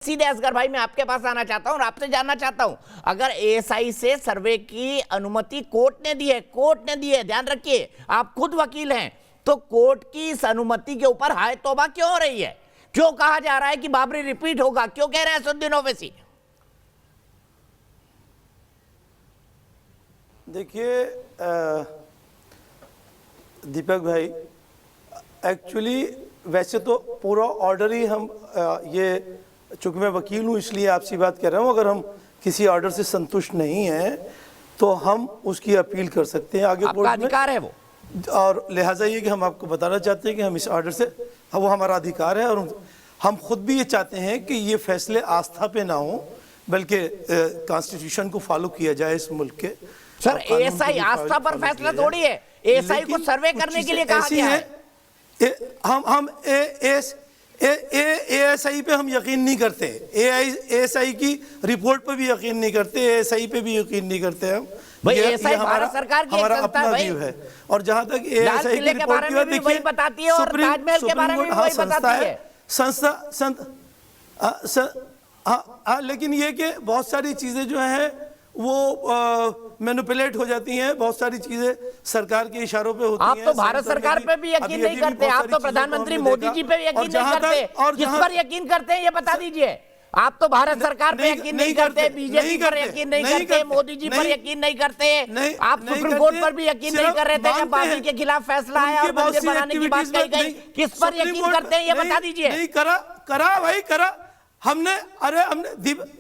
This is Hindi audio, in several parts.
सीधे असगर भाई मैं आपके पास आना चाहता हूं और आपसे जानना चाहता हूं, अगर एएसआई से सर्वे की अनुमति कोर्ट ने दी है, कोर्ट ने दी है, ध्यान रखिए आप खुद वकील हैं, तो कोर्ट की इस अनुमति के ऊपर हाय तौबा क्यों हो रही है? क्यों कहा जा रहा है कि बाबरी रिपीट होगा? क्यों कह रहे हैं असदुद्दीन ओवैसी? देखिए दीपक भाई, एक्चुअली वैसे तो पूरा ऑर्डर ही हम ये, चूंकि मैं वकील हूँ इसलिए आपसी बात कर रहा हूँ, अगर हम किसी ऑर्डर से संतुष्ट नहीं हैं तो हम उसकी अपील कर सकते हैं आगे कोर्ट में, अधिकार है वो, और लिहाजा ये कि हम आपको बताना चाहते हैं कि हम इस ऑर्डर से, वो हमारा अधिकार है और हम खुद भी ये चाहते हैं कि ये फैसले आस्था पे ना हो बल्कि कॉन्स्टिट्यूशन को फॉलो किया जाए इस मुल्क के। सर एएसआई आस्था पर फैसला थोड़ी है, एएसआई को सर्वे करने के लिए कहा गया है। हम एएसआई पे हम यकीन नहीं करते, एएसआई की रिपोर्ट पे भी यकीन नहीं करते, एएसआई पे भी यकीन नहीं करते हम। भाई एएसआई भारत सरकार की हमारा एक संस्था अपना है व्यू है, और जहां तक एएसआई की रिपोर्ट की बात देखिए, वही बताती है और ताजमहल के बारे में भी वही बताती है संस्था। लेकिन ये कि बहुत सारी चीजें जो हैं वो मैनिपुलेट हो जाती हैं, बहुत सारी चीजें सरकार के इशारों पे होती हैं। आप तो भारत सरकार पे भी यकीन नहीं करते, आप तो प्रधानमंत्री मोदी जी पे भी यकीन नहीं करते, और किस पर यकीन करते हैं ये बता दीजिए। आप तो भारत सरकार पे यकीन नहीं करते, बीजेपी पर यकीन नहीं करते, मोदी जी पर यकीन नहीं करते, आप सुप्रीम कोर्ट पर भी यकीन नहीं कर रहे थे जब बाबरी के खिलाफ फैसला आया और मंदिर बनाने की बात कही गई, किस पर यकीन करते हैं ये बता दीजिए। नहीं करा भाई, करा हमने, अरे हमने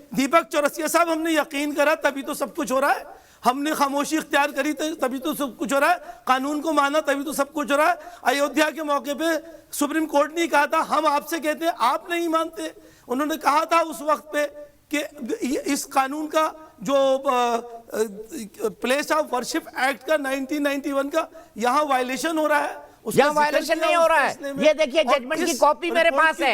दीपक चौरसिया साहब, हमने यकीन करा तभी तो सब कुछ हो रहा है, हमने खामोशी इख्तियार करी तभी तो सब कुछ हो रहा है, कानून को माना तभी तो सब कुछ हो रहा है। अयोध्या के मौके पे सुप्रीम कोर्ट ने कहा था, हम आपसे कहते हैं आप नहीं मानते, उन्होंने कहा था उस वक्त पे कि इस कानून का जो प्लेस ऑफ वर्शिप एक्ट का 1991 का यहाँ वायलेशन हो रहा है, यहाँ वायलेशन नहीं हो रहा है। ये देखिए जजमेंट की कॉपी मेरे पास है,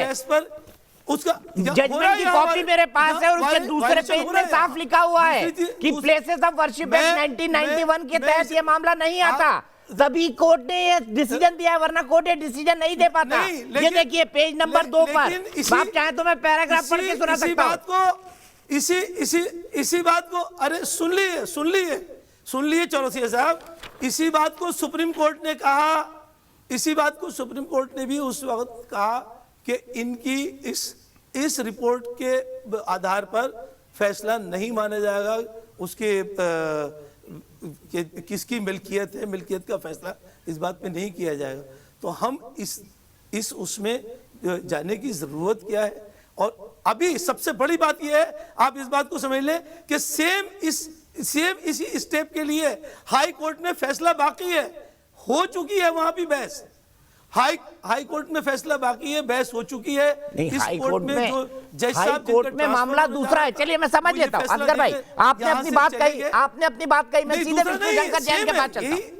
उसका जजमेंट की कॉपी मेरे पास है और उसके दूसरे पेज में साफ लिखा हुआ है कि प्लेसेस ऑफ वर्शिप एक्ट 1991 के तहत ये मामला नहीं आता, तभी कोर्ट ने ये डिसीजन दिया, वरना कोर्ट ये डिसीजन नहीं दे पाता। ये देखिए पेज नंबर 2 पर, आप चाहें तो मैं पैराग्राफ पढ़ के सुना सकता हूं। इसी बात को अरे सुन लिए चौरसिया साहब, इसी बात को सुप्रीम कोर्ट ने कहा, इसी बात को सुप्रीम कोर्ट ने भी उस वक्त कहा कि इनकी इस रिपोर्ट के आधार पर फैसला नहीं माना जाएगा, उसके किसकी मिल्कियत है, मिल्कियत का फैसला इस बात पे नहीं किया जाएगा। तो हम इस उसमें जाने की जरूरत क्या है? और अभी सबसे बड़ी बात यह है, आप इस बात को समझ लें कि सेम इसी स्टेप के लिए हाई कोर्ट में फैसला बाकी है, हो चुकी है, वहां भी बहस, हाई कोर्ट में फैसला बाकी है, बहस हो चुकी है। इस कोर्ट में जो जज साहब, कोर्ट में मामला दूसरा है। चलिए मैं समझ लेता हूं असगर भाई, आपने अपनी बात कही, मैं सीधे विष्णु शंकर जैन के पास चलता हूं।